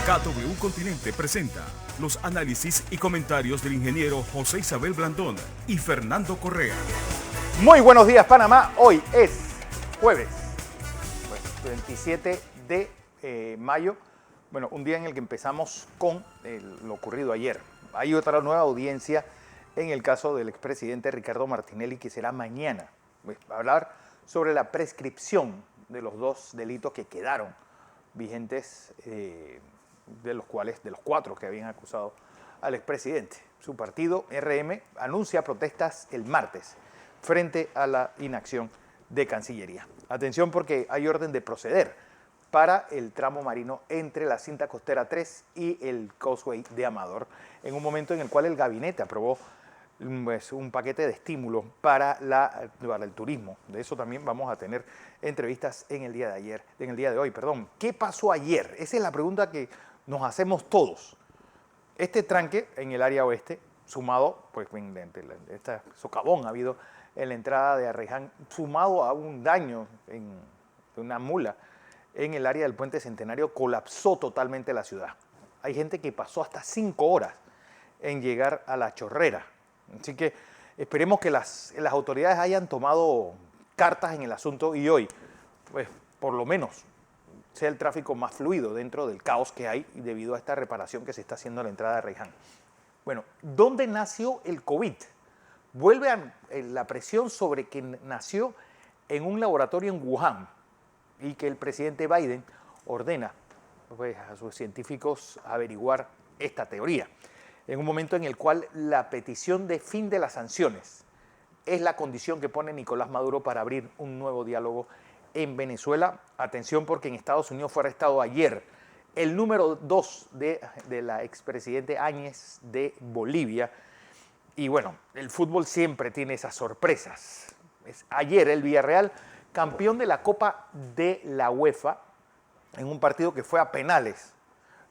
KW Continente presenta los análisis y comentarios del ingeniero José Isabel Blandón y Fernando Correa. Muy buenos días, Panamá. Hoy es jueves, 27 de mayo. Bueno, un día en el que empezamos con lo ocurrido ayer. Hay otra nueva audiencia en el caso del expresidente Ricardo Martinelli, que será mañana. Va a hablar sobre la prescripción de los dos delitos que quedaron vigentes, de los cuatro que habían acusado al expresidente. Su partido, RM, anuncia protestas el martes frente a la inacción de Cancillería. Atención, porque hay orden de proceder para el tramo marino entre la cinta costera 3 y el Causeway de Amador, en un momento en el cual el gabinete aprobó un paquete de estímulos para el turismo. De eso también vamos a tener entrevistas en el día de hoy. ¿Qué pasó ayer? Esa es la pregunta que nos hacemos todos. Este tranque en el área oeste, sumado, este socavón ha habido en la entrada de Arraiján, sumado a un daño de una mula en el área del Puente Centenario, colapsó totalmente la ciudad. Hay gente que pasó hasta 5 horas en llegar a La Chorrera. Así que esperemos que las autoridades hayan tomado cartas en el asunto y hoy, por lo menos, sea el tráfico más fluido dentro del caos que hay debido a esta reparación que se está haciendo a la entrada de Arraiján. Bueno, ¿dónde nació el COVID? Vuelve a la presión sobre que nació en un laboratorio en Wuhan y que el presidente Biden ordena a sus científicos averiguar esta teoría, en un momento en el cual la petición de fin de las sanciones es la condición que pone Nicolás Maduro para abrir un nuevo diálogo en Venezuela. Atención, porque en Estados Unidos fue arrestado ayer el número 2 de la expresidente Áñez de Bolivia. Y bueno, el fútbol siempre tiene esas sorpresas. Ayer el Villarreal, campeón de la Copa de la UEFA, en un partido que fue a penales.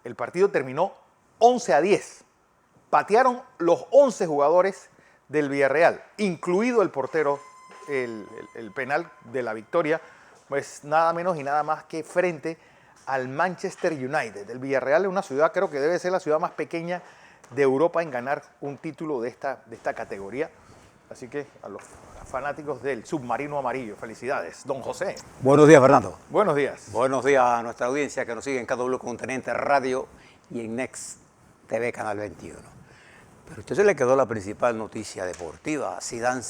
El partido terminó 11-10. Patearon los 11 jugadores del Villarreal, incluido el portero, el penal de la victoria, pues nada menos y nada más que frente al Manchester United. El Villarreal es una ciudad, creo que debe ser la ciudad más pequeña de Europa en ganar un título de esta categoría. Así que a los fanáticos del submarino amarillo, felicidades. Don José. Buenos días, Fernando. Buenos días. Buenos días a nuestra audiencia que nos sigue en KW Continente Radio y en Next TV Canal 21. Pero a usted se le quedó la principal noticia deportiva. Zidane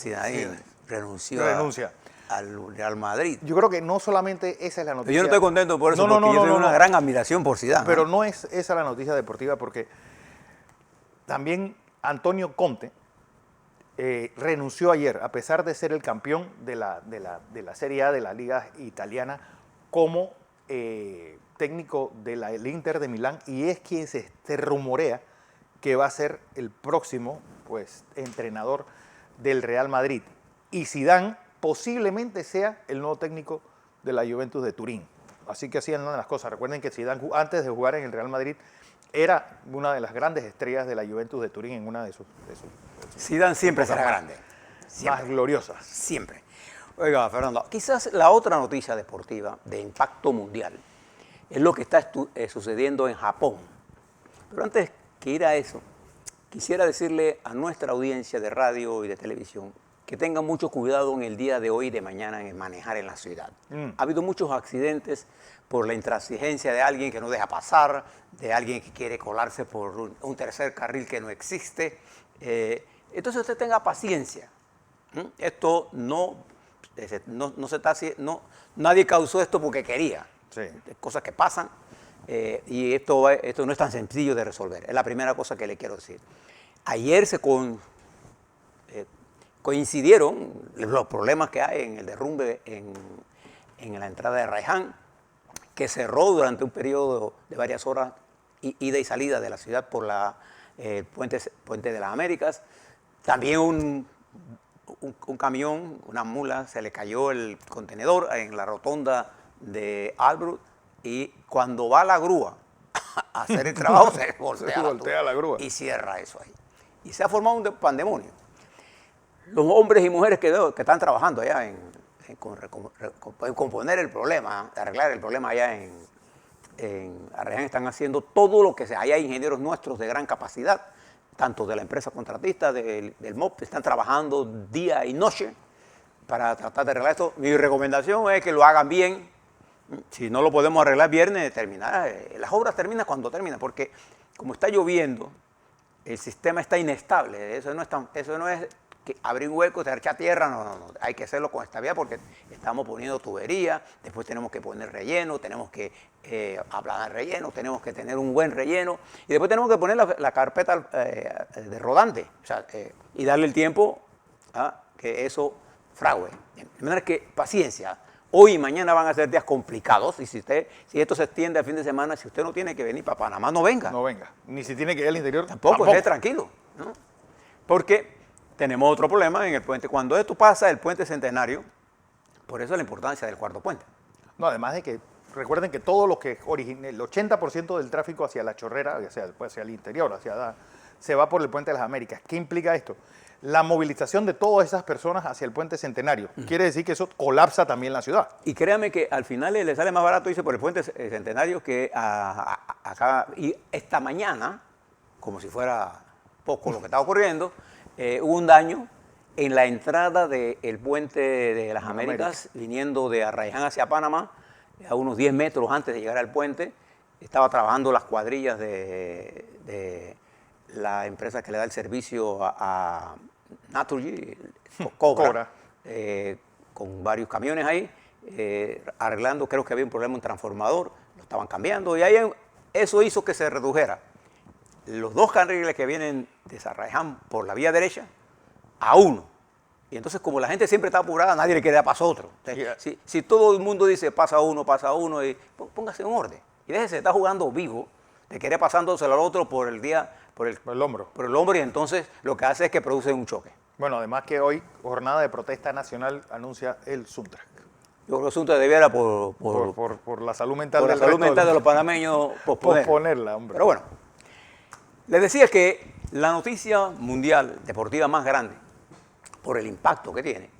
renuncia al Real Madrid. Yo creo que no solamente esa es la noticia. Yo no estoy contento por eso, porque yo tengo una gran admiración por Zidane. Pero no es esa la noticia deportiva, porque también Antonio Conte renunció ayer, a pesar de ser el campeón de la Serie A de la Liga Italiana, como técnico del Inter de Milán, y es quien se rumorea que va a ser el próximo entrenador del Real Madrid. Y Zidane posiblemente sea el nuevo técnico de la Juventus de Turín. Así que así andan las cosas. Recuerden que Zidane, antes de jugar en el Real Madrid, era una de las grandes estrellas de la Juventus de Turín en una de sus Zidane siempre será grande. Más gloriosas. Siempre. Oiga, Fernando, quizás la otra noticia deportiva de impacto mundial es lo que está sucediendo en Japón. Pero antes que ir a eso, quisiera decirle a nuestra audiencia de radio y de televisión que tengan mucho cuidado en el día de hoy y de mañana en manejar en la ciudad. Ha habido muchos accidentes por la intransigencia de alguien que no deja pasar, de alguien que quiere colarse por un tercer carril que no existe. Entonces usted tenga paciencia. Esto nadie causó esto porque quería. Sí. Cosas que pasan. Y esto no es tan sencillo de resolver. Es la primera cosa que le quiero decir. Ayer coincidieron los problemas que hay en el derrumbe en la entrada de Arraiján, que cerró durante un periodo de varias horas ida y salida de la ciudad por el puente de las Américas. También un camión, una mula, se le cayó el contenedor en la rotonda de Albrook. Y cuando va la grúa a hacer el trabajo, se voltea la grúa y cierra eso ahí. Y se ha formado un pandemonio. Los hombres y mujeres que están trabajando allá en componer el problema, arreglar el problema allá en Arreján están haciendo todo lo que sea. Ahí hay ingenieros nuestros de gran capacidad, tanto de la empresa contratista, del MOP, están trabajando día y noche para tratar de arreglar esto. Mi recomendación es que lo hagan bien. Si no lo podemos arreglar viernes, terminar. Las obras terminan cuando terminan, porque como está lloviendo, el sistema está inestable. Eso no es que abrir un hueco, echar tierra, no. Hay que hacerlo con estabilidad porque estamos poniendo tubería, después tenemos que poner relleno, tenemos que aplanar relleno, tenemos que tener un buen relleno y después tenemos que poner la carpeta de rodante, o sea, y darle el tiempo a que eso frague. De manera que paciencia. Hoy y mañana van a ser días complicados y si esto se extiende al fin de semana, si usted no tiene que venir para Panamá, no venga. No venga. Ni si tiene que ir al interior. Tampoco. Esté tranquilo, ¿no? Porque tenemos otro problema en el puente. Cuando esto pasa, el puente Centenario, por eso la importancia del cuarto puente. No, además de que recuerden que todo lo que origina, el 80% del tráfico hacia la Chorrera, hacia el interior, se va por el puente de las Américas. ¿Qué implica esto? La movilización de todas esas personas hacia el puente Centenario. Quiere decir que eso colapsa también la ciudad. Y créame que al final le sale más barato irse por el puente Centenario que acá. Y esta mañana, como si fuera poco lo que está ocurriendo, hubo un daño en la entrada del puente de las Américas, viniendo de Arraiján hacia Panamá, a unos 10 metros antes de llegar al puente. Estaba trabajando las cuadrillas de la empresa que le da el servicio a Naturgy, Cobra. Con varios camiones ahí, arreglando. Creo que había un problema en un transformador, lo estaban cambiando y ahí eso hizo que se redujera los dos carriles que vienen de Arraiján por la vía derecha a uno. Y entonces, como la gente siempre está apurada, nadie le queda paso a otro. Entonces, si todo el mundo dice pasa uno, y póngase en orden. Y déjese de estar jugando vivo, de querer pasándoselo al otro por el hombro. Por el hombro, y entonces lo que hace es que produce un choque. Bueno, además que hoy, jornada de protesta nacional, anuncia el Suntrack. Yo creo que el Suntrack debiera por la salud mental, por la salud mental de los panameños posponerla, hombre. Pero bueno, les decía que la noticia mundial deportiva más grande, por el impacto que tiene,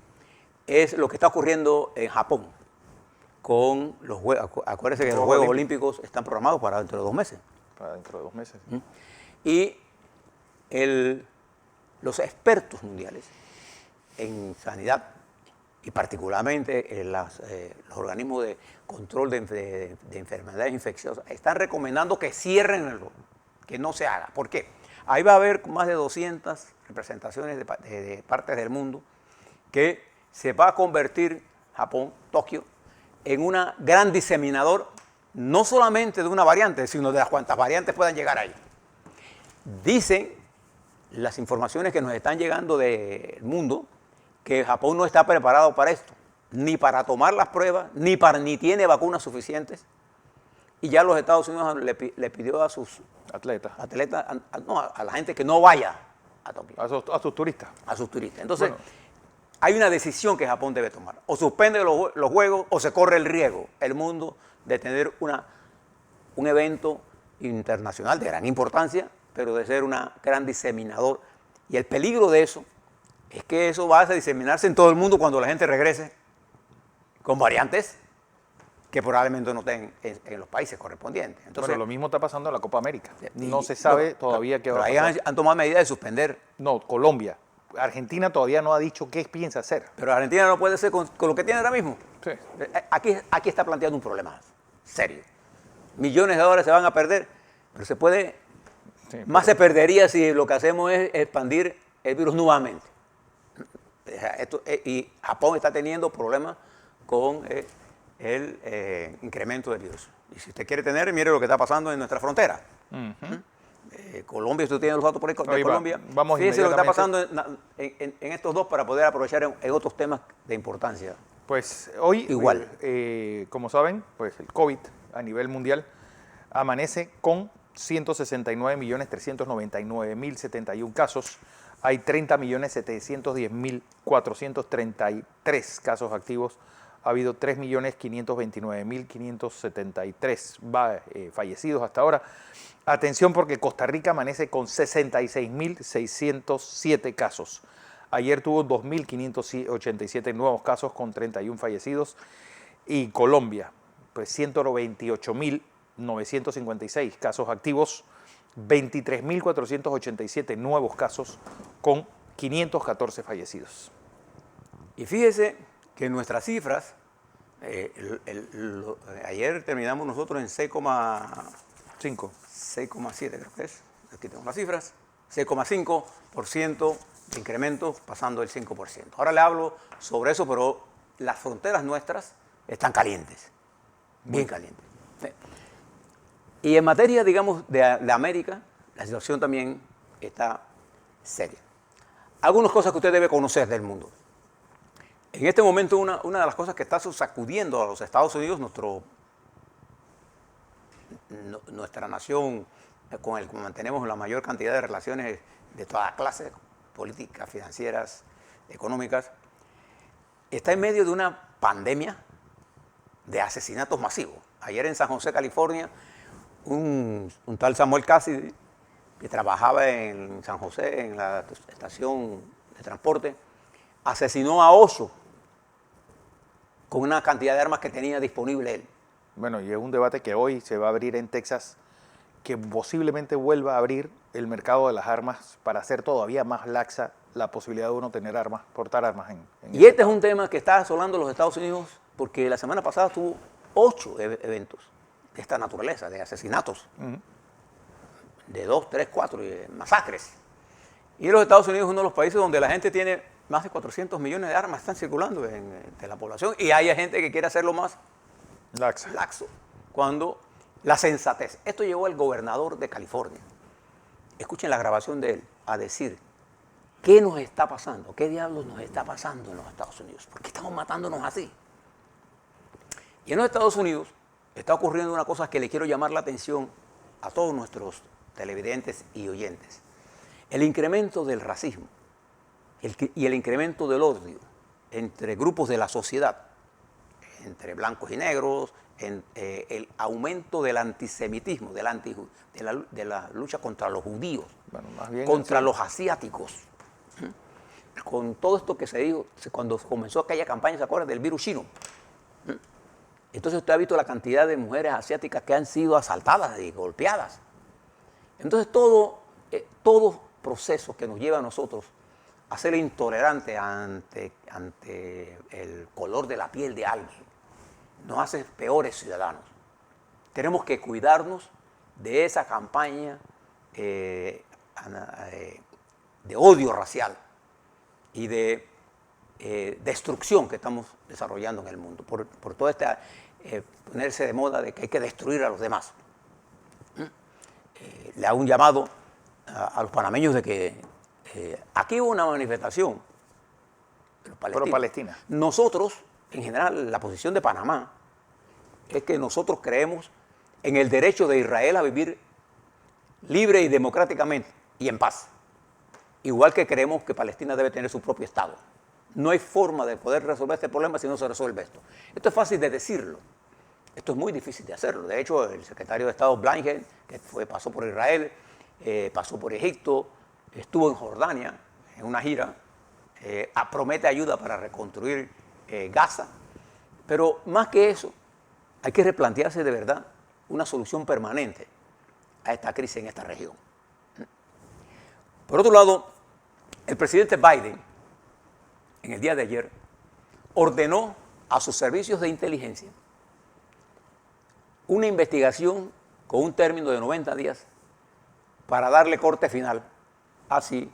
es lo que está ocurriendo en Japón con los Juegos. Acuérdense que los Juegos Olímpicos están programados para dentro de 2 meses. Para dentro de 2 meses. Y los expertos mundiales en sanidad y particularmente los organismos de control de enfermedades infecciosas están recomendando que cierren que no se haga. ¿Por qué? Ahí va a haber más de 200 representaciones de partes del mundo que se va a convertir Japón, Tokio, en un gran diseminador, no solamente de una variante, sino de las cuantas variantes puedan llegar ahí. Dicen las informaciones que nos están llegando del mundo que Japón no está preparado para esto, ni para tomar las pruebas, ni tiene vacunas suficientes. Y ya los Estados Unidos le pidió a sus atletas, a la gente que no vaya a Tokio. A sus turistas. A sus turistas. Entonces, hay una decisión que Japón debe tomar. O suspende los Juegos o se corre el riesgo, el mundo, de tener un evento internacional de gran importancia, pero de ser un gran diseminador. Y el peligro de eso es que eso va a diseminarse en todo el mundo cuando la gente regrese con variantes que probablemente no estén en los países correspondientes. Entonces, lo mismo está pasando en la Copa América. No se sabe todavía qué va a pasar. Ahí han tomado medidas de suspender. No, Colombia. Argentina todavía no ha dicho qué piensa hacer. Pero Argentina no puede ser con lo que tiene ahora mismo. Sí. Aquí está planteando un problema serio. Millones de dólares se van a perder, pero se puede... Sí, más se perdería si lo que hacemos es expandir el virus nuevamente. Y Japón está teniendo problemas con el incremento del virus. Y si usted quiere tener, mire lo que está pasando en nuestra frontera. Colombia, usted tiene los datos por ahí de Colombia. Fíjense lo que está pasando en estos dos para poder aprovechar en otros temas de importancia. Pues hoy, igual. Como saben, pues el COVID a nivel mundial amanece con 169.399.071 casos. Hay 30.710.433 casos activos. Ha habido 3.529.573 fallecidos hasta ahora. Atención porque Costa Rica amanece con 66.607 casos. Ayer tuvo 2.587 nuevos casos con 31 fallecidos. Y Colombia, pues 198.000 956 casos activos, 23.487 nuevos casos con 514 fallecidos. Y fíjese que nuestras cifras, ayer terminamos nosotros en 6,7 creo que es, aquí tengo las cifras, 6,5% de incremento pasando el 5%. Ahora le hablo sobre eso, pero las fronteras nuestras están calientes, bien calientes. Y en materia, digamos, de América, la situación también está seria. Algunas cosas que usted debe conocer del mundo. En este momento, una de las cosas que está sacudiendo a los Estados Unidos, nuestra nación con el que mantenemos la mayor cantidad de relaciones de todas clases, políticas, financieras, económicas, está en medio de una pandemia de asesinatos masivos. Ayer en San José, California, un tal Samuel Cassidy, que trabajaba en San José, en la estación de transporte, asesinó a 8 con una cantidad de armas que tenía disponible él. Bueno, y es un debate que hoy se va a abrir en Texas, que posiblemente vuelva a abrir el mercado de las armas para hacer todavía más laxa la posibilidad de uno tener armas, portar armas en y este es un tema que está asolando a los Estados Unidos porque la semana pasada tuvo 8 eventos de esta naturaleza, de asesinatos, de 2, 3, 4, masacres. Y los Estados Unidos es uno de los países donde la gente tiene más de 400 millones de armas, están circulando entre la población, y hay gente que quiere hacerlo más laxo, cuando la sensatez. Esto llevó al gobernador de California, escuchen la grabación de él, a decir, ¿qué nos está pasando? ¿Qué diablos nos está pasando en los Estados Unidos? ¿Por qué estamos matándonos así? Y en los Estados Unidos está ocurriendo una cosa que le quiero llamar la atención a todos nuestros televidentes y oyentes. El incremento del racismo y el incremento del odio entre grupos de la sociedad, entre blancos y negros, el aumento del antisemitismo, de la lucha contra los judíos, bueno, más bien contra los asiáticos, con todo esto que se dijo cuando comenzó aquella campaña, ¿se acuerdan? Del virus chino. Entonces usted ha visto la cantidad de mujeres asiáticas que han sido asaltadas y golpeadas. Entonces todo proceso que nos lleva a nosotros a ser intolerante ante el color de la piel de alguien nos hace peores ciudadanos. Tenemos que cuidarnos de esa campaña de odio racial y de destrucción que estamos desarrollando en el mundo, por todo este ponerse de moda de que hay que destruir a los demás. Le hago un llamado a los panameños de que aquí hubo una manifestación de los palestinos. Pro-Palestina. Nosotros, en general, la posición de Panamá es que nosotros creemos en el derecho de Israel a vivir libre y democráticamente y en paz. Igual que creemos que Palestina debe tener su propio Estado. No hay forma de poder resolver este problema si no se resuelve esto. Esto es fácil de decirlo. Esto es muy difícil de hacerlo. De hecho, el secretario de Estado Blinken, que pasó por Israel, pasó por Egipto, estuvo en Jordania en una gira, promete ayuda para reconstruir Gaza. Pero más que eso, hay que replantearse de verdad una solución permanente a esta crisis en esta región. Por otro lado, el presidente Biden, en el día de ayer, ordenó a sus servicios de inteligencia una investigación con un término de 90 días para darle corte final. Así,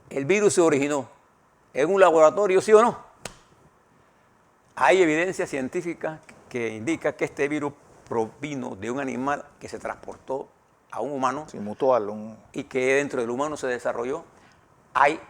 el virus se originó en un laboratorio, ¿sí o no? Hay evidencia científica que indica que este virus provino de un animal que se transportó a un humano, sí, mutual, y que dentro del humano se desarrolló. Hay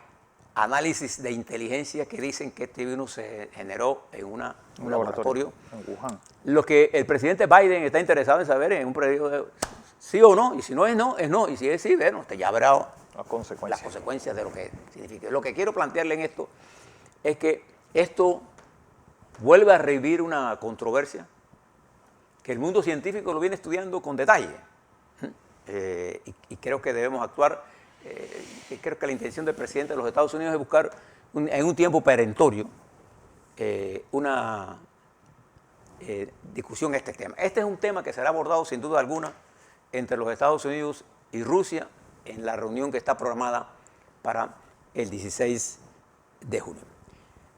análisis de inteligencia que dicen que este virus se generó en un laboratorio en Wuhan. Lo que el presidente Biden está interesado en saber en un periodo sí o no, y si no es no, es no, y si es sí, bueno, usted ya verá las consecuencias de lo que significa. Lo que quiero plantearle en esto es que esto vuelve a revivir una controversia que el mundo científico lo viene estudiando con detalle, y creo que debemos actuar. Creo que la intención del presidente de los Estados Unidos es buscar en un tiempo perentorio una discusión este tema. Este es un tema que será abordado sin duda alguna entre los Estados Unidos y Rusia en la reunión que está programada para el 16 de junio.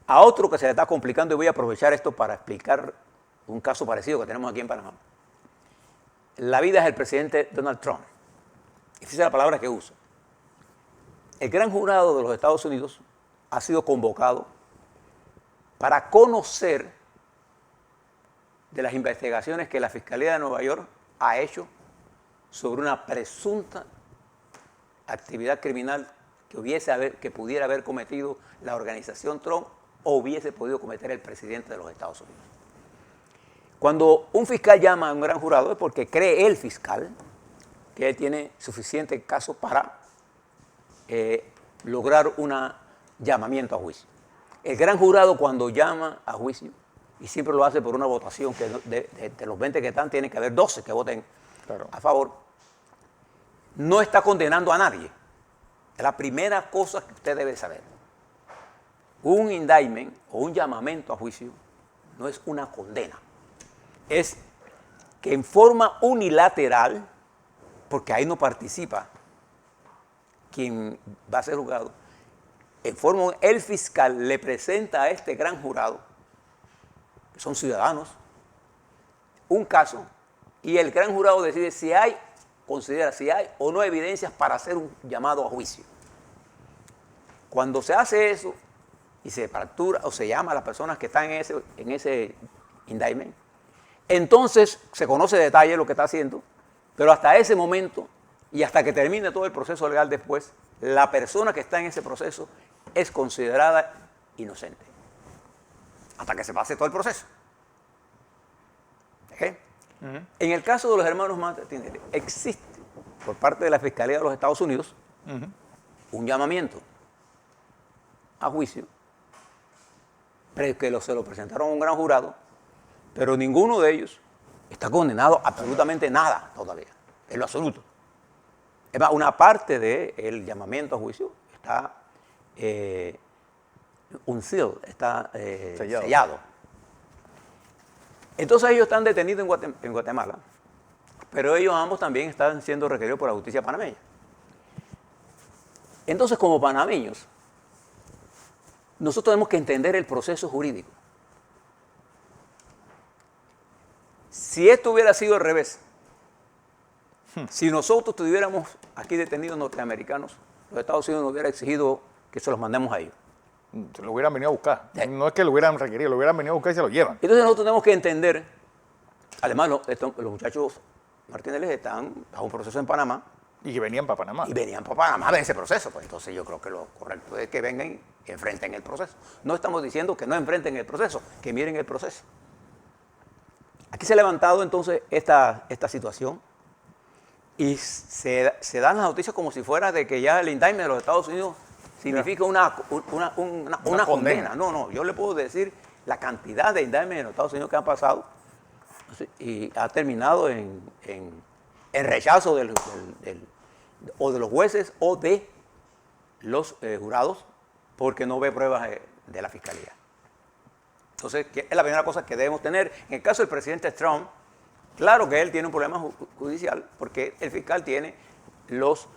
A otro que se le está complicando, y voy a aprovechar esto para explicar un caso parecido que tenemos aquí en Panamá. La vida es el presidente Donald Trump. Esa es la palabra que uso. El gran jurado de los Estados Unidos ha sido convocado para conocer de las investigaciones que la Fiscalía de Nueva York ha hecho sobre una presunta actividad criminal que pudiera haber cometido la organización Trump o hubiese podido cometer el presidente de los Estados Unidos. Cuando un fiscal llama a un gran jurado es porque cree el fiscal que él tiene suficiente caso para lograr un llamamiento a juicio. El gran jurado cuando llama a juicio, y siempre lo hace por una votación, que de los 20 que están, tiene que haber 12 que voten a favor, no está condenando a nadie. Es la primera cosa que usted debe saber. Un indictment o un llamamiento a juicio no es una condena. Es que en forma unilateral, porque ahí no participa quien va a ser juzgado, en forma el fiscal le presenta a este gran jurado, que son ciudadanos, un caso, y el gran jurado decide considera si hay o no evidencias para hacer un llamado a juicio. Cuando se hace eso y se captura o se llama a las personas que están en ese indictment, entonces se conoce detalle lo que está haciendo, pero hasta ese momento y hasta que termine todo el proceso legal después, la persona que está en ese proceso es considerada inocente. Hasta que se pase todo el proceso. ¿Okay? En el caso de los hermanos Martinelli, existe por parte de la Fiscalía de los Estados Unidos un llamamiento a juicio, pero que se lo presentaron a un gran jurado, pero ninguno de ellos está condenado a absolutamente nada todavía, en lo absoluto. Es más, una parte del llamamiento a juicio está unsealed, está sellado. Entonces ellos están detenidos en Guatemala, pero ellos ambos también están siendo requeridos por la justicia panameña. Entonces, como panameños, nosotros tenemos que entender el proceso jurídico. Si esto hubiera sido al revés, si nosotros tuviéramos aquí detenidos norteamericanos, los Estados Unidos nos hubiera exigido que se los mandemos a ellos. Se lo hubieran venido a buscar. No es que lo hubieran requerido, lo hubieran venido a buscar y se lo llevan. Entonces nosotros tenemos que entender, además los muchachos Martinelli están bajo un proceso en Panamá. Y que venían para Panamá. Y venían para Panamá de ese proceso. Pues entonces yo creo que lo correcto es que vengan y enfrenten el proceso. No estamos diciendo que no enfrenten el proceso, que miren el proceso. Aquí se ha levantado entonces esta situación y se dan las noticias como si fuera de que ya el indictment de los Estados Unidos significa una condena. No, yo le puedo decir la cantidad de indictments en los Estados Unidos que han pasado y ha terminado en rechazo de los jueces o de los jurados porque no ve pruebas de la fiscalía. Entonces, es la primera cosa que debemos tener. En el caso del presidente Trump, claro que él tiene un problema judicial porque el fiscal tiene los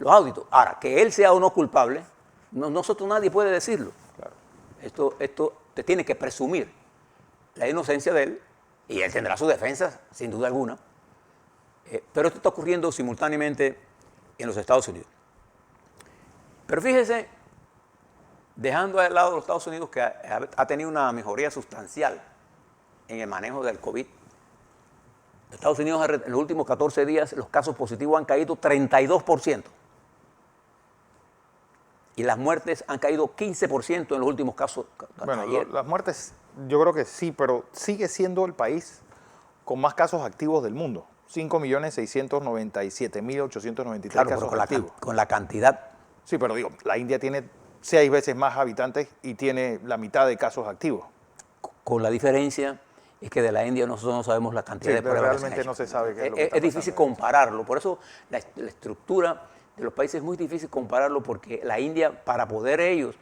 auditos. Ahora, que él sea o no culpable, nosotros nadie puede decirlo. Claro. Esto te tiene que presumir la inocencia de él y él tendrá su defensa, sin duda alguna. Pero esto está ocurriendo simultáneamente en los Estados Unidos. Pero fíjese, dejando al lado los Estados Unidos, que ha tenido una mejoría sustancial en el manejo del COVID. En Estados Unidos, en los últimos 14 días, los casos positivos han caído 32%. Y las muertes han caído 15% en los últimos casos. Bueno, las muertes yo creo que sí, pero sigue siendo el país con más casos activos del mundo. 5.697.893 casos activos. Con la cantidad. Sí, pero digo, la India tiene 6 veces más habitantes y tiene la mitad de casos activos. Con la diferencia es que de la India nosotros no sabemos la cantidad de pruebas. Realmente no se sabe qué es lo que está Es difícil compararlo. Por eso la estructura de los países es muy difícil compararlo porque la India, para poder ellos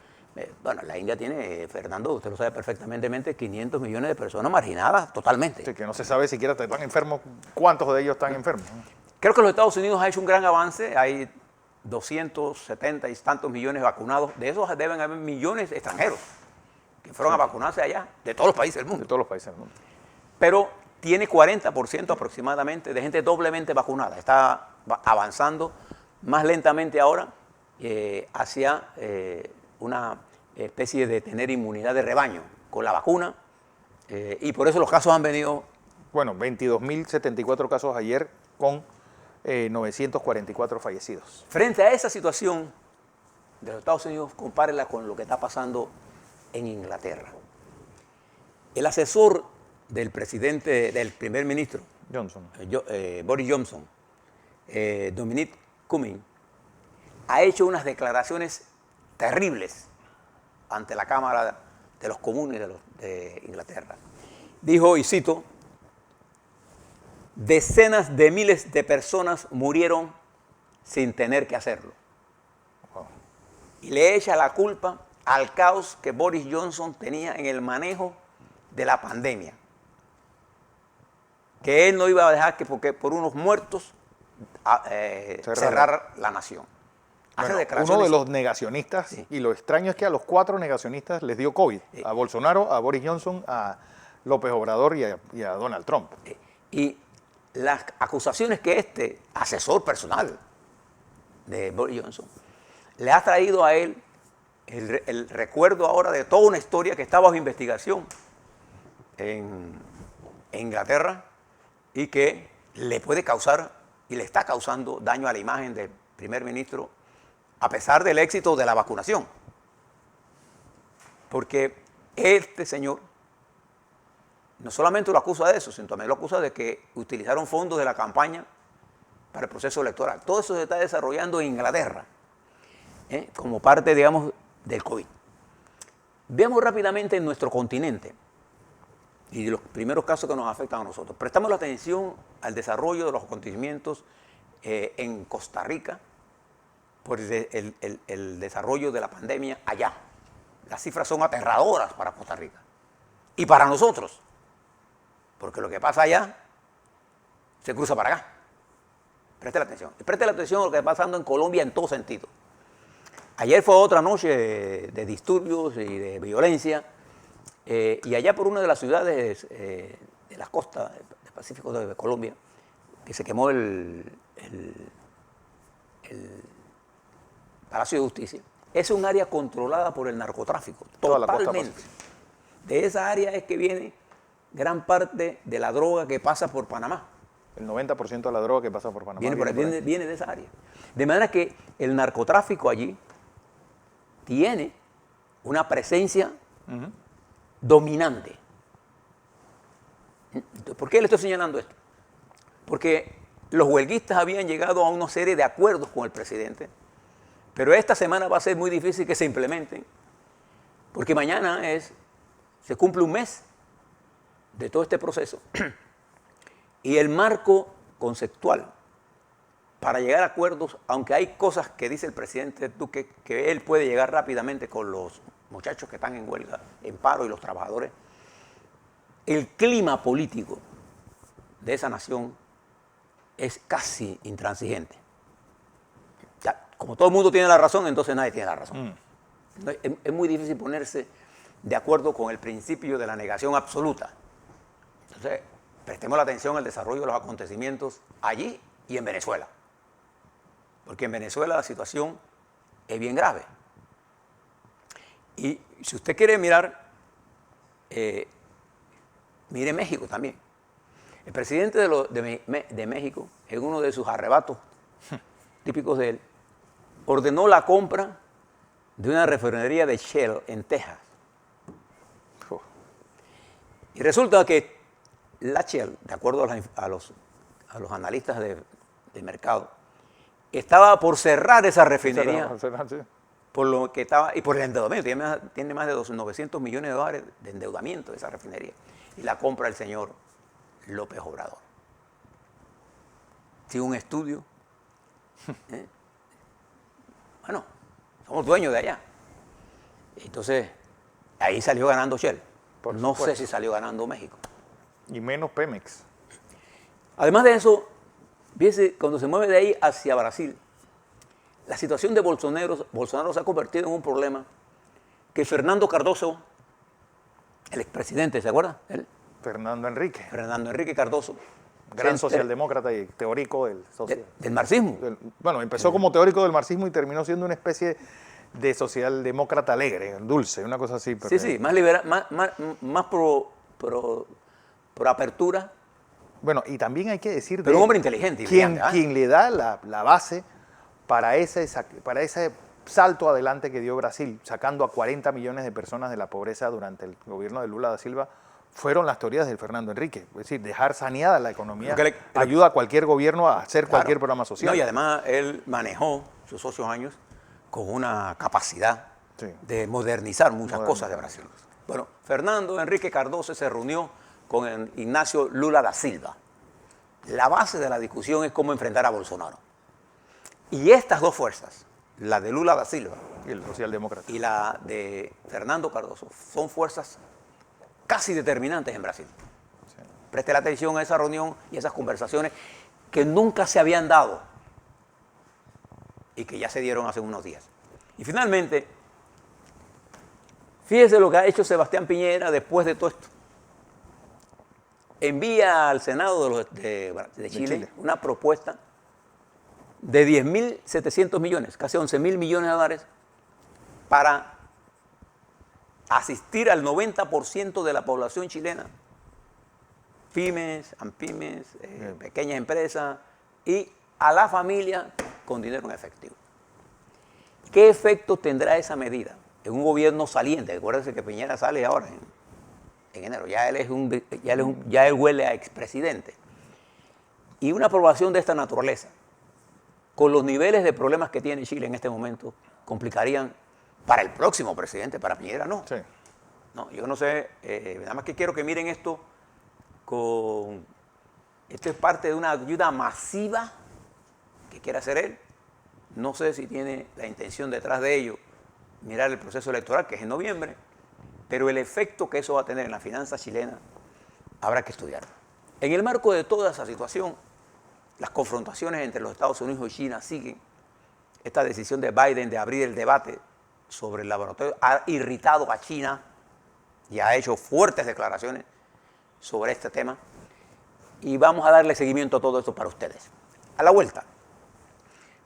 Bueno, la India tiene, Fernando, usted lo sabe perfectamente, 500 millones de personas marginadas totalmente. Sí, que no se sabe siquiera están enfermos, cuántos de ellos están enfermos. Creo que los Estados Unidos ha hecho un gran avance, hay 270 y tantos millones vacunados, de esos deben haber millones de extranjeros que fueron a vacunarse allá, de todos los países del mundo. De todos los países del mundo. Pero tiene 40% aproximadamente de gente doblemente vacunada, está avanzando más lentamente ahora hacia una especie de tener inmunidad de rebaño con la vacuna, y por eso los casos han venido... Bueno, 22.074 casos ayer con 944 fallecidos. Frente a esa situación de los Estados Unidos, compárela con lo que está pasando en Inglaterra. El asesor del primer ministro, Johnson. Boris Johnson, Dominic Cummings, ha hecho unas declaraciones terribles ante la Cámara de los Comunes de Inglaterra. Dijo, y cito, decenas de miles de personas murieron sin tener que hacerlo. Wow. Y le echa la culpa al caos que Boris Johnson tenía en el manejo de la pandemia. Que él no iba a dejar que por unos muertos cerrar la nación. Bueno, uno de los negacionistas, sí. Y lo extraño es que a los 4 negacionistas les dio COVID. Sí. A Bolsonaro, a Boris Johnson, a López Obrador y a Donald Trump. Y las acusaciones que este asesor personal de Boris Johnson le ha traído a él el recuerdo ahora de toda una historia que está bajo investigación en Inglaterra y que le puede causar y le está causando daño a la imagen del primer ministro a pesar del éxito de la vacunación. Porque este señor no solamente lo acusa de eso, sino también lo acusa de que utilizaron fondos de la campaña para el proceso electoral. Todo eso se está desarrollando en Inglaterra, como parte, digamos, del COVID. Veamos rápidamente en nuestro continente y los primeros casos que nos afectan a nosotros. Prestamos la atención al desarrollo de los acontecimientos en Costa Rica por el desarrollo de la pandemia allá. Las cifras son aterradoras para Costa Rica y para nosotros, porque lo que pasa allá se cruza para acá. Preste la atención. Preste la atención a lo que está pasando en Colombia en todo sentido. Ayer fue otra noche de disturbios y de violencia, y allá por una de las ciudades de las costas del Pacífico de Colombia, que se quemó el Palacio de Justicia, es un área controlada por el narcotráfico, totalmente. De esa área es que viene gran parte de la droga que pasa por Panamá. El 90% de la droga que pasa por Panamá viene de esa área. De manera que el narcotráfico allí tiene una presencia dominante. ¿Por qué le estoy señalando esto? Porque los huelguistas habían llegado a una serie de acuerdos con el presidente, pero esta semana va a ser muy difícil que se implementen, porque mañana se cumple un mes de todo este proceso. Y el marco conceptual para llegar a acuerdos, aunque hay cosas que dice el presidente Duque que él puede llegar rápidamente con los muchachos que están en huelga, en paro y los trabajadores, el clima político de esa nación es casi intransigente. Ya, como todo el mundo tiene la razón, entonces nadie tiene la razón. Es muy difícil ponerse de acuerdo con el principio de la negación absoluta. Entonces, prestemos la atención al desarrollo de los acontecimientos allí y en Venezuela. Porque en Venezuela la situación es bien grave. Y si usted quiere mirar, mire México también. El presidente de México, en uno de sus arrebatos típicos de él, ordenó la compra de una refinería de Shell en Texas. Y resulta que la Shell, de acuerdo a los analistas de mercado, estaba por cerrar esa refinería. Por lo que estaba, y por el endeudamiento, tiene más de 900 millones de dólares de endeudamiento de esa refinería. Y la compra el señor López Obrador. Sin un estudio. Bueno, somos dueños de allá. Entonces, ahí salió ganando Shell. Por No sé supuesto. si salió ganando México. Y menos Pemex. Además de eso, fíjese, cuando se mueve de ahí hacia Brasil, la situación de Bolsonaro se ha convertido en un problema que Fernando Cardoso, el expresidente, ¿se acuerda? Él, Fernando Enrique, Fernando Enrique Cardoso, gran se enter- socialdemócrata y teórico del marxismo. Bueno, empezó como teórico del marxismo y terminó siendo una especie de socialdemócrata alegre, dulce, una cosa así. Sí, sí, más liberal, más pro apertura, Bueno, y también hay que decir pero un hombre inteligente y brillante, ¿ah? quien le da la base para ese salto adelante que dio Brasil, sacando a 40 millones de personas de la pobreza durante el gobierno de Lula da Silva, fueron las teorías del Fernando Enrique. Es decir, dejar saneada la economía ayuda a cualquier gobierno a hacer cualquier programa social. No, y además él manejó sus 8 años con una capacidad Sí. de modernizar muchas cosas de Brasil. Bueno, Fernando Enrique Cardoso se reunió con Ignacio Lula da Silva. La base de la discusión es cómo enfrentar a Bolsonaro. Y estas dos fuerzas, la de Lula da Silva Y el socialdemócrata. y la de Fernando Cardoso, son fuerzas casi determinantes en Brasil. Preste la atención a esa reunión y esas conversaciones que nunca se habían dado y que ya se dieron hace unos días. Y finalmente, fíjese lo que ha hecho Sebastián Piñera después de todo esto. Envía al Senado de Chile una propuesta de 10.700 millones, casi 11.000 millones de dólares, para asistir al 90% de la población chilena, pymes, ampymes, pequeñas empresas y a la familia con dinero en efectivo. ¿Qué efecto tendrá esa medida en un gobierno saliente? Acuérdense que Piñera sale ahora en enero, ya él huele a expresidente. Y una aprobación de esta naturaleza, con los niveles de problemas que tiene Chile en este momento, complicarían para el próximo presidente, para Piñera no. Sí. No, yo no sé, nada más que quiero que miren esto esto es parte de una ayuda masiva que quiere hacer él. No sé si tiene la intención detrás de ello mirar el proceso electoral, que es en noviembre, pero el efecto que eso va a tener en la finanza chilena habrá que estudiarlo. En el marco de toda esa situación, las confrontaciones entre los Estados Unidos y China siguen. Esta decisión de Biden de abrir el debate sobre el laboratorio ha irritado a China y ha hecho fuertes declaraciones sobre este tema. Y vamos a darle seguimiento a todo esto para ustedes. A la vuelta,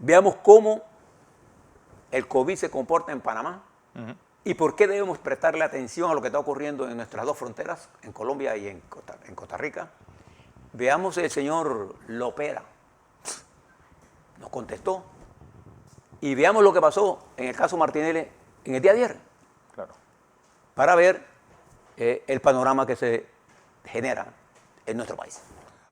veamos cómo el COVID se comporta en Panamá y por qué debemos prestarle atención a lo que está ocurriendo en nuestras dos fronteras, en Colombia y en Costa Rica. Veamos el señor Lopera. Nos contestó. Y veamos lo que pasó en el caso Martinelli en el día de ayer. Claro. Para ver el panorama que se genera en nuestro país.